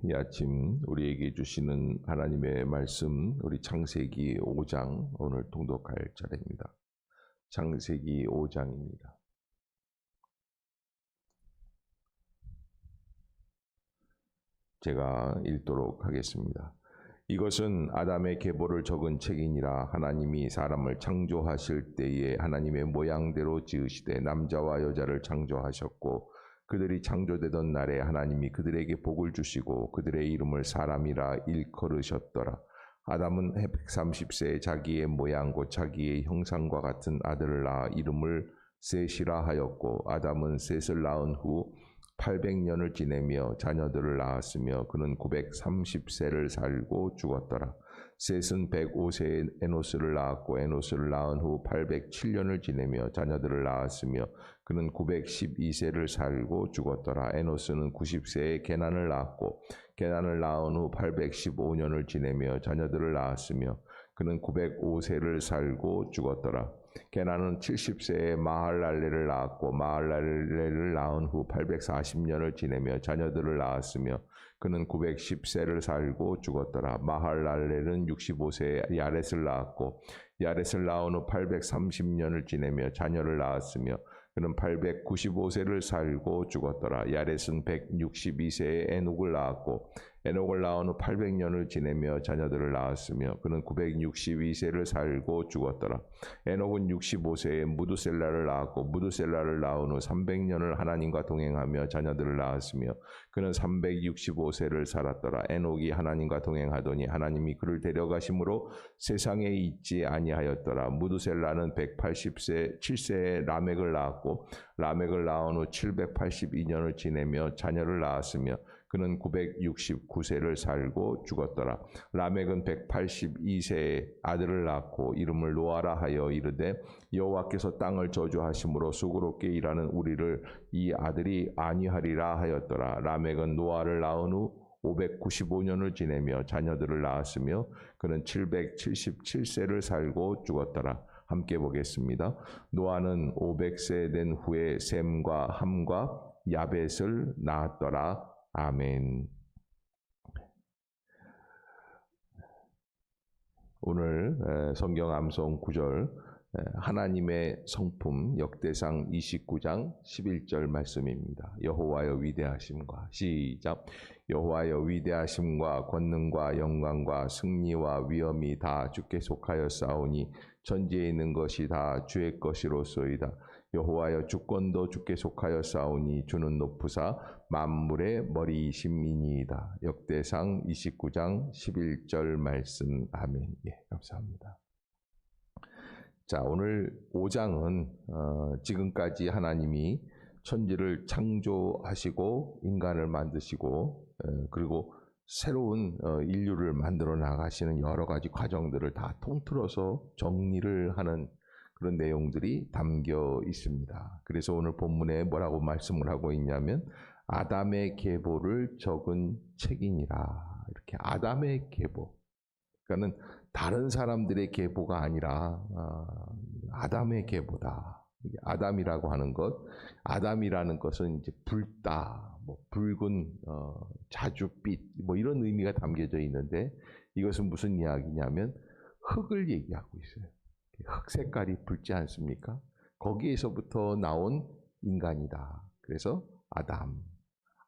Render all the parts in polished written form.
이 아침 우리에게 주시는 하나님의 말씀, 우리 창세기 5장 오늘 통독할 차례입니다. 창세기 5장입니다. 제가 읽도록 하겠습니다. 이것은 아담의 계보를 적은 책이니라. 하나님이 사람을 창조하실 때에 하나님의 모양대로 지으시되 남자와 여자를 창조하셨고, 그들이 창조되던 날에 하나님이 그들에게 복을 주시고 그들의 이름을 사람이라 일컬으셨더라. 아담은 130세에 자기의 모양 곧 자기의 형상과 같은 아들을 낳아 이름을 셋이라 하였고, 아담은 셋을 낳은 후 800년을 지내며 자녀들을 낳았으며 그는 930세를 살고 죽었더라. 셋은 105세에 에노스를 낳았고, 에노스를 낳은 후 807년을 지내며 자녀들을 낳았으며 그는 912세를 살고 죽었더라. 에노스는 90세에 게난을 낳았고, 게난을 낳은 후 815년을 지내며 자녀들을 낳았으며 그는 905세를 살고 죽었더라. 게난은 70세에 마할랄레를 낳았고, 마할랄레를 낳은 후 840년을 지내며 자녀들을 낳았으며 그는 910세를 살고 죽었더라. 마할랄레는 65세에 야렛을 낳았고, 야렛을 낳은 후 830년을 지내며 자녀를 낳았으며 그는 895세를 살고 죽었더라. 야렛은 162세에 에녹을 낳았고, 에녹을 낳은 후 800년을 지내며 자녀들을 낳았으며 그는 962세를 살고 죽었더라. 에녹은 65세에 무두셀라를 낳았고, 무두셀라를 낳은 후 300년을 하나님과 동행하며 자녀들을 낳았으며 그는 365세를 살았더라. 에녹이 하나님과 동행하더니 하나님이 그를 데려가심으로 세상에 있지 아니하였더라. 무두셀라는 187세에 라멕을 낳았고, 라멕을 낳은 후 782년을 지내며 자녀를 낳았으며 그는 969세를 살고 죽었더라. 라멕은 182세에 아들을 낳고 이름을 노아라 하여 이르되, 여호와께서 땅을 저주하심으로 수고롭게 일하는 우리를 이 아들이 안위하리라 하였더라. 라멕은 노아를 낳은 후 595년을 지내며 자녀들을 낳았으며 그는 777세를 살고 죽었더라. 함께 보겠습니다. 노아는 500세 된 후에 셈과 함과 야벳을 낳았더라. 아멘. 오늘 성경 암송 구절, 하나님의 성품 역대상 29장 11절 말씀입니다. 여호와여 위대하심과, 시작. 여호와여 위대하심과 권능과 영광과 승리와 위엄이 다 주께 속하였사오니 천지에 있는 것이 다 주의 것이로소이다. 여호와여 주권도 주께 속하였사오니 주는 높으사 만물의 머리이심이니이다. 역대상 29장 11절 말씀. 아멘. 예, 감사합니다. 자, 오늘 5장은 지금까지 하나님이 천지를 창조하시고 인간을 만드시고 그리고 새로운 인류를 만들어 나가시는 여러 가지 과정들을 다 통틀어서 정리를 하는 그런 내용들이 담겨 있습니다. 그래서 오늘 본문에 뭐라고 말씀을 하고 있냐면 아담의 계보를 적은 책이니라. 이렇게 아담의 계보. 그러니까는 다른 사람들의 계보가 아니라 아담의 계보다. 아담이라고 하는 것, 아담이라는 것은 이제 붉다, 붉은 자줏빛 이런 의미가 담겨져 있는데, 이것은 무슨 이야기냐면 흙을 얘기하고 있어요. 흙 색깔이 붉지 않습니까? 거기에서부터 나온 인간이다. 그래서 아담,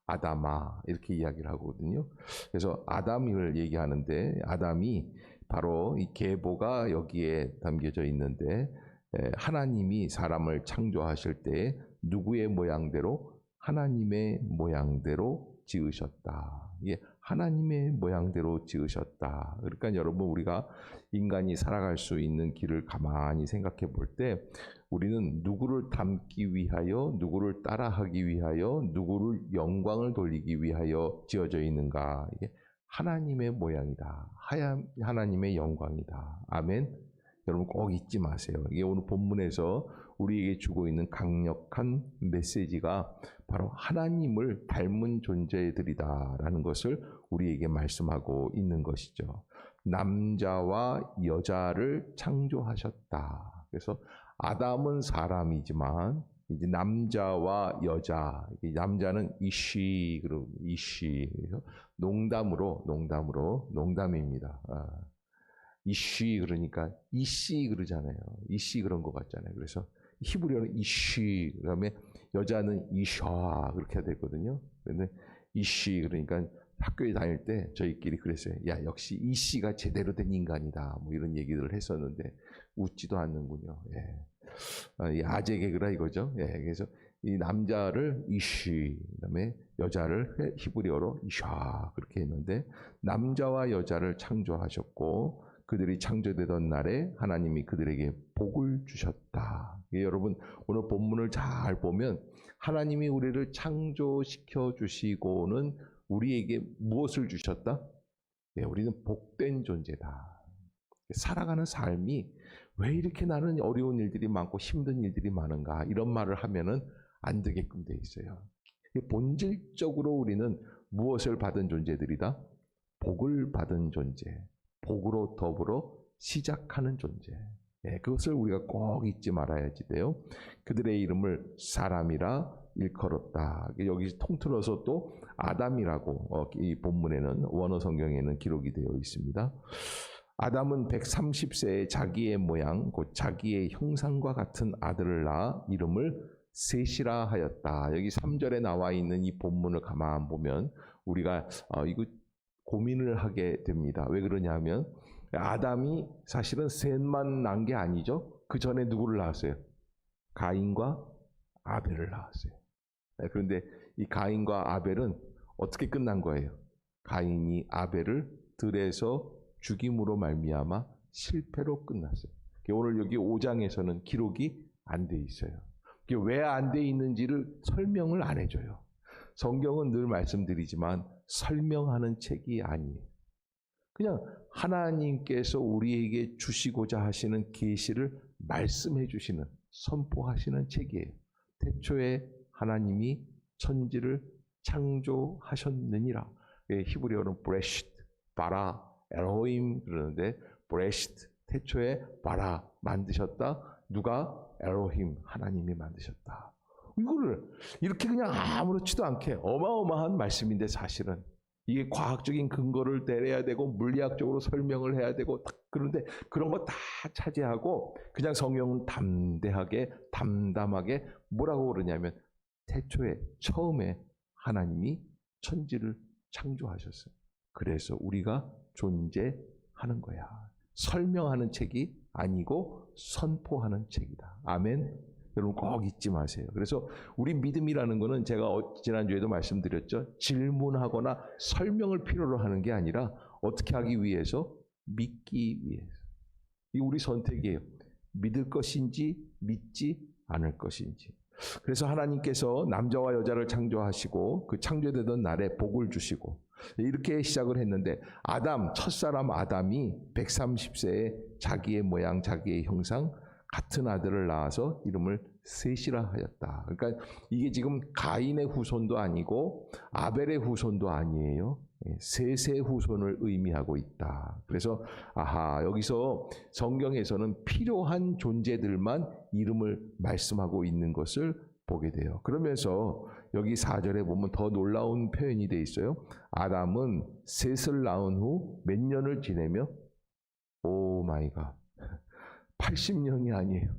아담아 이렇게 이야기를 하거든요. 그래서 아담을 얘기하는데, 아담이 바로 이 계보가 여기에 담겨져 있는데, 하나님이 사람을 창조하실 때 누구의 모양대로? 하나님의 모양대로 지으셨다. 이게 하나님의 모양대로 지으셨다. 그러니까 여러분, 우리가 인간이 살아갈 수 있는 길을 가만히 생각해 볼 때 우리는 누구를 닮기 위하여, 누구를 따라하기 위하여, 누구를 영광을 돌리기 위하여 지어져 있는가? 이게 하나님의 모양이다. 하나님의 영광이다. 아멘. 여러분 꼭 잊지 마세요. 이게 오늘 본문에서 우리에게 주고 있는 강력한 메시지가 바로 하나님을 닮은 존재들이다라는 것을 우리에게 말씀하고 있는 것이죠. 남자와 여자를 창조하셨다. 그래서 아담은 사람이지만 이제 남자와 여자, 남자는 이씨, 그리고 이씨, 농담입니다. 이씨 그러니까 이씨 그러잖아요. 이씨 그런 것 같잖아요. 그래서 히브리어는 이씨, 그다음에 여자는 이샤 그렇게 해야 되거든요. 그런데 이씨 그러니까 학교에 다닐 때 저희끼리 그랬어요. 야, 역시 이씨가 제대로 된 인간이다. 뭐 이런 얘기들을 했었는데 웃지도 않는군요. 예. 이 아재 개그라 이거죠. 예. 그래서 이 남자를 이씨, 그다음에 여자를 히브리어로 이샤 그렇게 했는데 남자와 여자를 창조하셨고 그들이 창조되던 날에 하나님이 그들에게 복을 주셨다. 여러분 오늘 본문을 잘 보면 하나님이 우리를 창조시켜 주시고는 우리에게 무엇을 주셨다? 예, 우리는 복된 존재다. 살아가는 삶이 왜 이렇게 나는 어려운 일들이 많고 힘든 일들이 많은가 이런 말을 하면은 안 되게끔 돼 있어요. 본질적으로 우리는 무엇을 받은 존재들이다? 복을 받은 존재. 복으로 더불어 시작하는 존재. 예, 그것을 우리가 꼭 잊지 말아야지 돼요. 그들의 이름을 사람이라 일컬었다. 여기 통틀어서 또 아담이라고 이 본문에는 원어 성경에는 기록이 되어 있습니다. 아담은 130세에 자기의 모양, 곧 자기의 형상과 같은 아들을 낳아 이름을 셋이라 하였다. 여기 3절에 나와 있는 이 본문을 가만 보면 우리가 이거 고민을 하게 됩니다. 왜 그러냐면 아담이 사실은 셋만 낳은 게 아니죠. 그 전에 누구를 낳았어요? 가인과 아벨을 낳았어요. 그런데 이 가인과 아벨은 어떻게 끝난 거예요? 가인이 아벨을 들에서 죽임으로 말미암아 실패로 끝났어요. 오늘 여기 5장에서는 기록이 안 돼 있어요. 왜 안 돼 있는지를 설명을 안 해줘요. 성경은 늘 말씀드리지만 설명하는 책이 아니에요. 그냥 하나님께서 우리에게 주시고자 하시는 계시를 말씀해 주시는, 선포하시는 책이에요. 태초에 하나님이 천지를 창조하셨느니라. 히브리어는 브레시트, 바라, 엘로힘 그러는데 브레시트, 태초에 바라 만드셨다. 누가? 엘로힘, 하나님이 만드셨다. 이거를 이렇게 그냥 아무렇지도 않게 어마어마한 말씀인데 사실은 이게 과학적인 근거를 내려야 되고 물리학적으로 설명을 해야 되고 그런데 그런 거 다 차지하고 그냥 성경은 담대하게 담담하게 뭐라고 그러냐면 태초에 처음에 하나님이 천지를 창조하셨어요. 그래서 우리가 존재하는 거야. 설명하는 책이 아니고 선포하는 책이다. 아멘. 여러분 꼭 잊지 마세요. 그래서 우리 믿음이라는 거는 제가 지난주에도 말씀드렸죠. 질문하거나 설명을 필요로 하는 게 아니라 어떻게 하기 위해서? 믿기 위해서. 이 우리 선택이에요. 믿을 것인지 믿지 않을 것인지. 그래서 하나님께서 남자와 여자를 창조하시고 그 창조되던 날에 복을 주시고 이렇게 시작을 했는데 아담, 첫사람 아담이 130세에 자기의 모양, 자기의 형상 같은 아들을 낳아서 이름을 셋이라 하였다. 그러니까 이게 지금 가인의 후손도 아니고 아벨의 후손도 아니에요. 셋의 후손을 의미하고 있다. 그래서 여기서 성경에서는 필요한 존재들만 이름을 말씀하고 있는 것을 보게 돼요. 그러면서 여기 4절에 보면 더 놀라운 표현이 돼 있어요. 아담은 셋을 낳은 후 몇 년을 지내며 오 마이 갓 80년이 아니에요.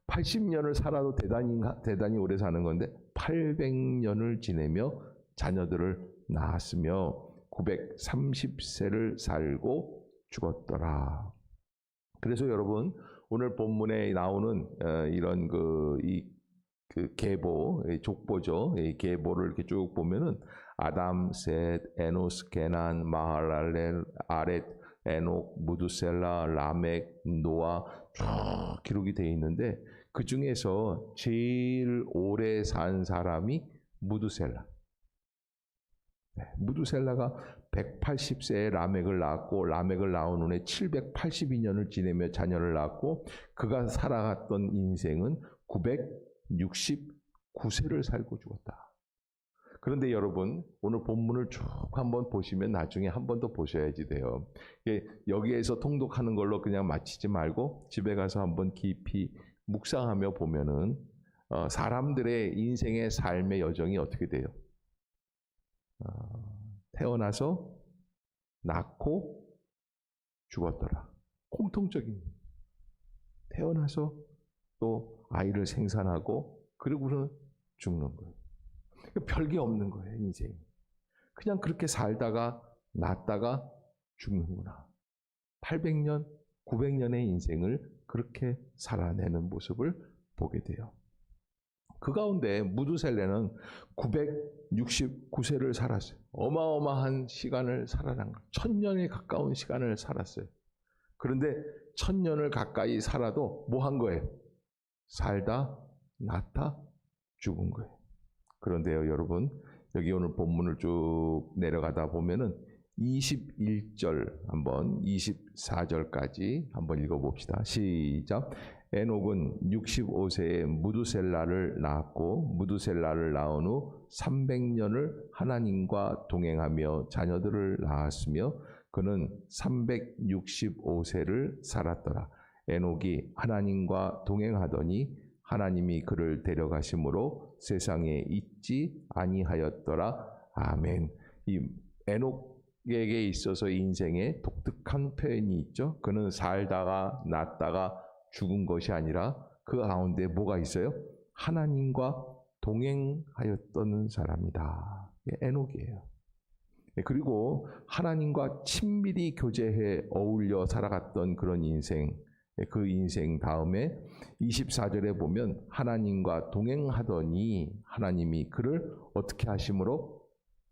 80년을 살아도 대단히 오래 사는 건데 800년을 지내며 자녀들을 낳았으며 930세를 살고 죽었더라. 그래서 여러분 오늘 본문에 나오는 이런 그 계보, 족보죠. 이 계보를 이렇게 쭉 보면은 아담, 셋, 에노스, 게난, 마할랄렐, 아렛, 에녹, 무두셀라, 라멕, 노아 쭉 기록이 되어 있는데 그 중에서 제일 오래 산 사람이 무두셀라. 무두셀라가 180세에 라멕을 낳았고 라멕을 낳은 후에 782년을 지내며 자녀를 낳았고 그가 살아갔던 인생은 969세를 살고 죽었다. 그런데 여러분 오늘 본문을 쭉 한번 보시면 나중에 한 번 더 보셔야지 돼요. 여기에서 통독하는 걸로 그냥 마치지 말고 집에 가서 한번 깊이 묵상하며 보면은 사람들의 인생의 삶의 여정이 어떻게 돼요? 태어나서 낳고 죽었더라. 공통적인. 태어나서 또 아이를 생산하고 그러고는 죽는 거예요. 별게 없는 거예요, 인생이. 그냥 그렇게 살다가 낳다가 죽는구나. 800년, 900년의 인생을 그렇게 살아내는 모습을 보게 돼요. 그 가운데 무두셀레는 969세를 살았어요. 어마어마한 시간을 살아난 거예요. 1000년에 가까운 시간을 살았어요. 그런데 1000년을 가까이 살아도 뭐 한 거예요? 살다, 낳다, 죽은 거예요. 그런데요, 여러분, 여기 오늘 본문을 쭉 내려가다 보면은 21절 한번 24절까지 한번 읽어봅시다. 시작. 에녹은 65세에 무두셀라를 낳았고 무두셀라를 낳은 후 300년을 하나님과 동행하며 자녀들을 낳았으며 그는 365세를 살았더라. 에녹이 하나님과 동행하더니 하나님이 그를 데려가심으로 세상에 있지 아니하였더라. 아멘. 이 에녹에게 있어서 인생에 독특한 표현이 있죠. 그는 살다가 낳다가 죽은 것이 아니라 그 가운데 뭐가 있어요? 하나님과 동행하였던 사람이다. 에녹이에요. 그리고 하나님과 친밀히 교제해 어울려 살아갔던 그런 인생, 그 인생 다음에 24절에 보면 하나님과 동행하더니 하나님이 그를 어떻게 하심으로?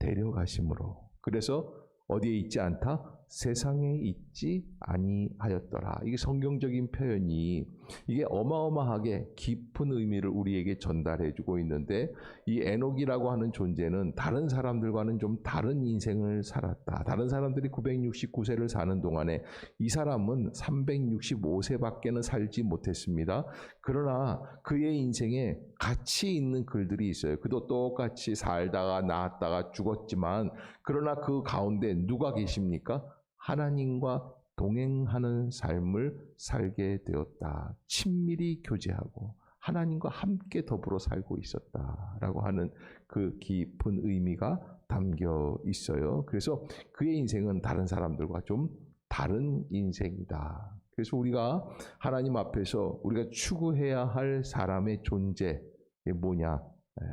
데려가심으로. 그래서 어디에 있지 않다? 세상에 있지 아니하였더라. 이게 성경적인 표현이 이게 어마어마하게 깊은 의미를 우리에게 전달해 주고 있는데 이 에녹이라고 하는 존재는 다른 사람들과는 좀 다른 인생을 살았다. 다른 사람들이 969세를 사는 동안에 이 사람은 365세밖에는 살지 못했습니다. 그러나 그의 인생에 가치 있는 글들이 있어요. 그도 똑같이 살다가 낳았다가 죽었지만 그러나 그 가운데 누가 계십니까? 하나님과 동행하는 삶을 살게 되었다. 친밀히 교제하고 하나님과 함께 더불어 살고 있었다라고 하는 그 깊은 의미가 담겨 있어요. 그래서 그의 인생은 다른 사람들과 좀 다른 인생이다. 그래서 우리가 하나님 앞에서 우리가 추구해야 할 사람의 존재, 이게 뭐냐?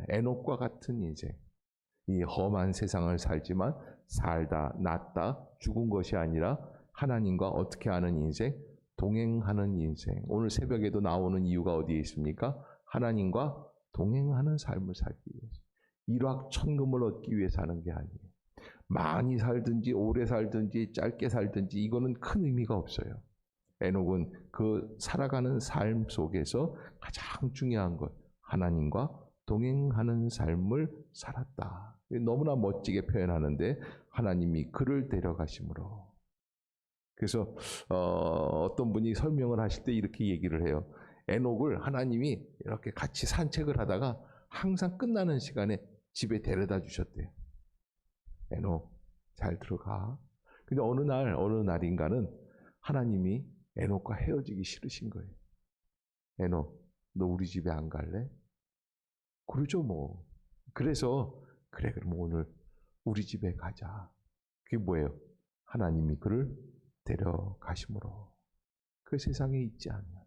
에녹과 같은 인생. 이 험한 세상을 살지만 살다, 낳다, 죽은 것이 아니라 하나님과 어떻게 하는 인생? 동행하는 인생. 오늘 새벽에도 나오는 이유가 어디에 있습니까? 하나님과 동행하는 삶을 살기 위해서. 일확천금을 얻기 위해 사는 게 아니에요. 많이 살든지 오래 살든지 짧게 살든지 이거는 큰 의미가 없어요. 에녹은 그 살아가는 삶 속에서 가장 중요한 것, 하나님과 동행하는 삶을 살았다. 너무나 멋지게 표현하는데 하나님이 그를 데려가심으로. 그래서 어떤 분이 설명을 하실 때 이렇게 얘기를 해요. 에녹을 하나님이 이렇게 같이 산책을 하다가 항상 끝나는 시간에 집에 데려다 주셨대요. 에녹 잘 들어가. 근데 어느 날인가는 하나님이 에녹과 헤어지기 싫으신 거예요. 에녹 너 우리 집에 안 갈래? 그러죠 뭐. 그래서 그래 그럼 오늘 우리 집에 가자. 그게 뭐예요? 하나님이 그를 데려가심으로. 그 세상에 있지 않냐.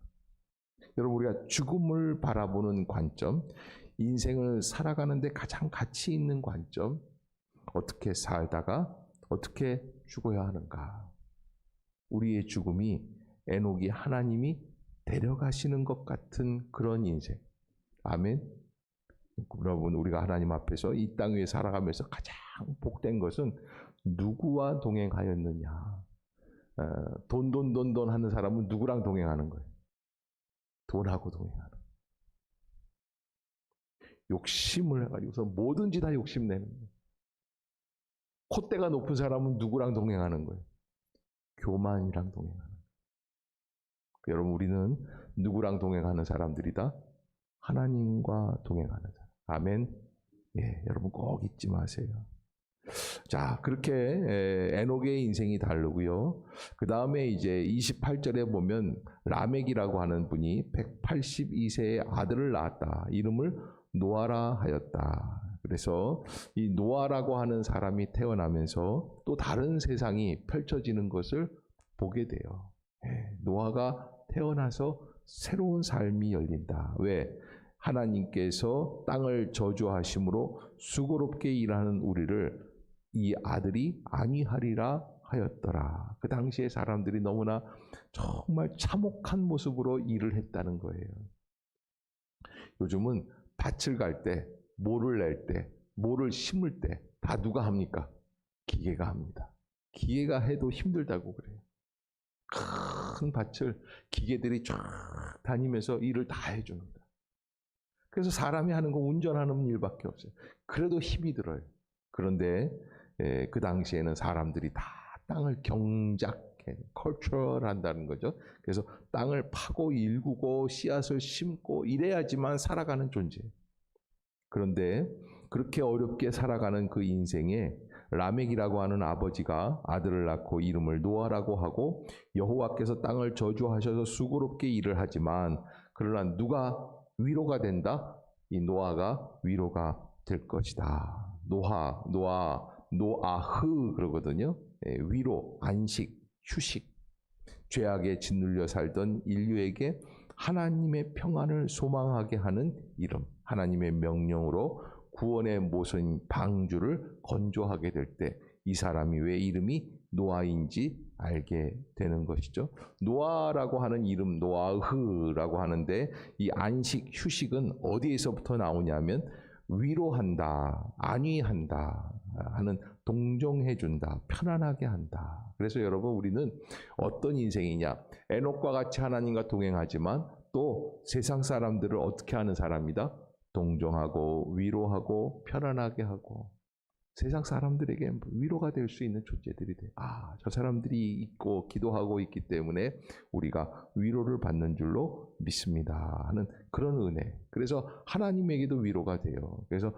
여러분 우리가 죽음을 바라보는 관점, 인생을 살아가는데 가장 가치 있는 관점, 어떻게 살다가 어떻게 죽어야 하는가. 우리의 죽음이 에녹이 하나님이 데려가시는 것 같은 그런 인생. 아멘. 여러분 우리가 하나님 앞에서 이 땅 위에 살아가면서 가장 복된 것은 누구와 동행하였느냐. 돈 하는 사람은 누구랑 동행하는 거예요? 돈하고 동행하는 거예요. 욕심을 해가지고서 뭐든지 다 욕심내는 거예요. 콧대가 높은 사람은 누구랑 동행하는 거예요? 교만이랑 동행하는 거예요. 여러분 우리는 누구랑 동행하는 사람들이다? 하나님과 동행하는 사람. 아멘. 예, 여러분 꼭 잊지 마세요. 자, 그렇게 에녹의 인생이 다르고요. 그 다음에 이제 28절에 보면 라멕이라고 하는 분이 182세의 아들을 낳았다. 이름을 노아라 하였다. 그래서 이 노아라고 하는 사람이 태어나면서 또 다른 세상이 펼쳐지는 것을 보게 돼요. 노아가 태어나서 새로운 삶이 열린다. 왜? 하나님께서 땅을 저주하심으로 수고롭게 일하는 우리를 이 아들이 안위하리라 하였더라. 그 당시에 사람들이 너무나 정말 참혹한 모습으로 일을 했다는 거예요. 요즘은 밭을 갈 때, 모를 낼 때, 모를 심을 때 다 누가 합니까? 기계가 합니다. 기계가 해도 힘들다고 그래요. 큰 밭을 기계들이 쫙 다니면서 일을 다 해줍니다. 그래서 사람이 하는 거 운전하는 일밖에 없어요. 그래도 힘이 들어요. 그런데 그 당시에는 사람들이 다 땅을 경작해, 컬처럴한다는 거죠. 그래서 땅을 파고 일구고 씨앗을 심고 이래야지만 살아가는 존재예요. 그런데 그렇게 어렵게 살아가는 그 인생에 라멕이라고 하는 아버지가 아들을 낳고 이름을 노아라고 하고 여호와께서 땅을 저주하셔서 수고롭게 일을 하지만 그러나 누가 위로가 된다? 이 노아가 위로가 될 것이다. 노아흐 그러거든요. 위로, 안식, 휴식. 죄악에 짓눌려 살던 인류에게 하나님의 평안을 소망하게 하는 이름, 하나님의 명령으로 구원의 모서인 방주를 건조하게 될 때 이 사람이 왜 이름이 노아인지 알게 되는 것이죠. 노아라고 하는 이름, 노아흐라고 하는데 이 안식, 휴식은 어디에서부터 나오냐면 위로한다, 안위한다 하는 동정해준다, 편안하게 한다. 그래서 여러분 우리는 어떤 인생이냐? 에녹과 같이 하나님과 동행하지만 또 세상 사람들을 어떻게 하는 사람이다? 동정하고 위로하고 편안하게 하고 세상 사람들에게 위로가 될 수 있는 존재들이 돼요. 저 사람들이 있고 기도하고 있기 때문에 우리가 위로를 받는 줄로 믿습니다 하는 그런 은혜. 그래서 하나님에게도 위로가 돼요. 그래서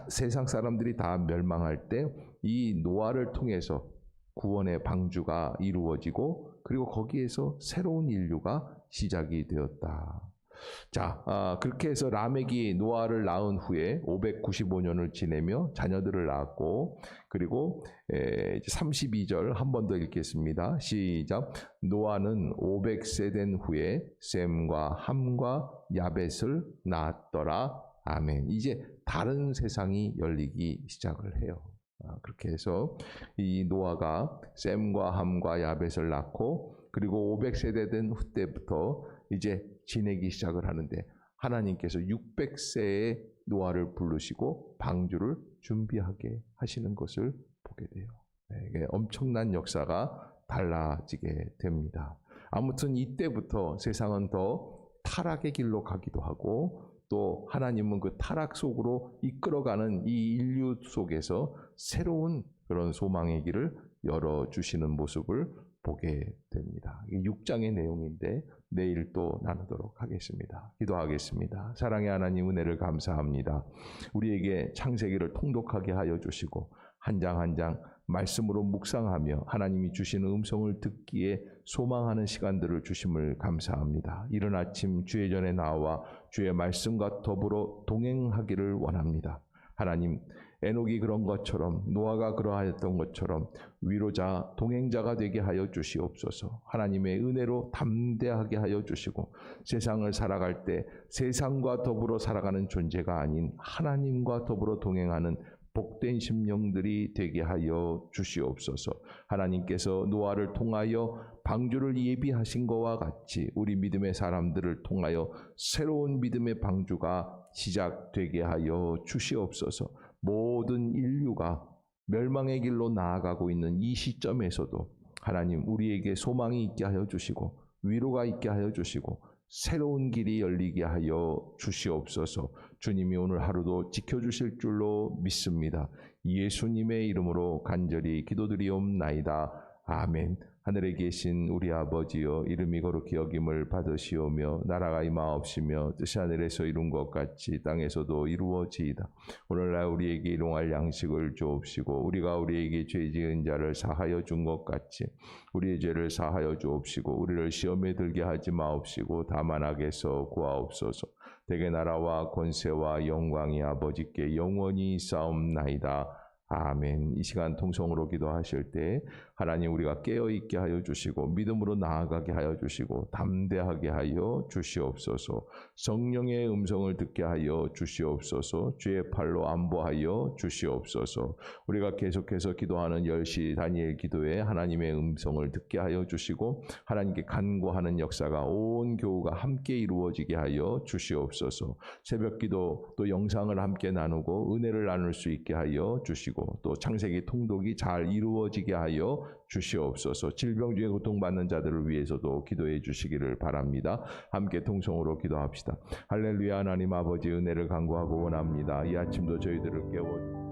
세상 사람들이 다 멸망할 때 이 노아를 통해서 구원의 방주가 이루어지고 그리고 거기에서 새로운 인류가 시작이 되었다. 자, 그렇게 해서 라멕이 노아를 낳은 후에 595년을 지내며 자녀들을 낳았고 그리고 32절 한 번 더 읽겠습니다. 시작. 노아는 500세 된 후에 셈과 함과 야벳을 낳았더라. 아멘. 이제 다른 세상이 열리기 시작을 해요. 그렇게 해서 이 노아가 셈과 함과 야벳을 낳고 그리고 500세대 된 후때부터 이제 지내기 시작을 하는데 하나님께서 600세의 노아를 부르시고 방주를 준비하게 하시는 것을 보게 돼요. 이게 엄청난 역사가 달라지게 됩니다. 아무튼 이때부터 세상은 더 타락의 길로 가기도 하고 또 하나님은 그 타락 속으로 이끌어가는 이 인류 속에서 새로운 그런 소망의 길을 열어주시는 모습을 보게 됩니다. 6장의 내용인데 내일 또 나누도록 하겠습니다. 기도하겠습니다. 사랑의 하나님 은혜를 감사합니다. 우리에게 창세기를 통독하게 하여 주시고 한 장 한 장 말씀으로 묵상하며 하나님이 주시는 음성을 듣기에 소망하는 시간들을 주심을 감사합니다. 이른 아침 주의 전에 나와 주의 말씀과 더불어 동행하기를 원합니다. 하나님, 에녹이 그런 것처럼 노아가 그러하였던 것처럼 위로자, 동행자가 되게 하여 주시옵소서. 하나님의 은혜로 담대하게 하여 주시고 세상을 살아갈 때 세상과 더불어 살아가는 존재가 아닌 하나님과 더불어 동행하는 복된 심령들이 되게 하여 주시옵소서. 하나님께서 노아를 통하여 방주를 예비하신 것과 같이 우리 믿음의 사람들을 통하여 새로운 믿음의 방주가 시작되게 하여 주시옵소서. 모든 인류가 멸망의 길로 나아가고 있는 이 시점에서도 하나님 우리에게 소망이 있게 하여 주시고 위로가 있게 하여 주시고 새로운 길이 열리게 하여 주시옵소서. 주님이 오늘 하루도 지켜주실 줄로 믿습니다. 예수님의 이름으로 간절히 기도드리옵나이다. 아멘. 하늘에 계신 우리 아버지여, 이름이 거룩히 여김을 받으시오며 나라가 임하옵시며 뜻이 하늘에서 이룬 것 같이 땅에서도 이루어지이다. 오늘날 우리에게 일용할 양식을 주옵시고 우리가 우리에게 죄 지은 자를 사하여 준 것 같이 우리의 죄를 사하여 주옵시고 우리를 시험에 들게 하지 마옵시고 다만 악에서 구하옵소서. 대개 나라와 권세와 영광이 아버지께 영원히 있사옵나이다. 아멘. 이 시간 통성으로 기도하실 때 하나님 우리가 깨어있게 하여 주시고 믿음으로 나아가게 하여 주시고 담대하게 하여 주시옵소서. 성령의 음성을 듣게 하여 주시옵소서. 주의 팔로 안보하여 주시옵소서. 우리가 계속해서 기도하는 10시 다니엘 기도에 하나님의 음성을 듣게 하여 주시고 하나님께 간구하는 역사가 온 교우가 함께 이루어지게 하여 주시옵소서. 새벽 기도 또 영상을 함께 나누고 은혜를 나눌 수 있게 하여 주시고 또 창세기 통독이 잘 이루어지게 하여 주시옵소서. 질병 중에 고통받는 자들을 위해서도 기도해 주시기를 바랍니다. 함께 통성으로 기도합시다. 할렐루야. 하나님 아버지 은혜를 간구하고 원합니다. 이 아침도 저희들을 깨워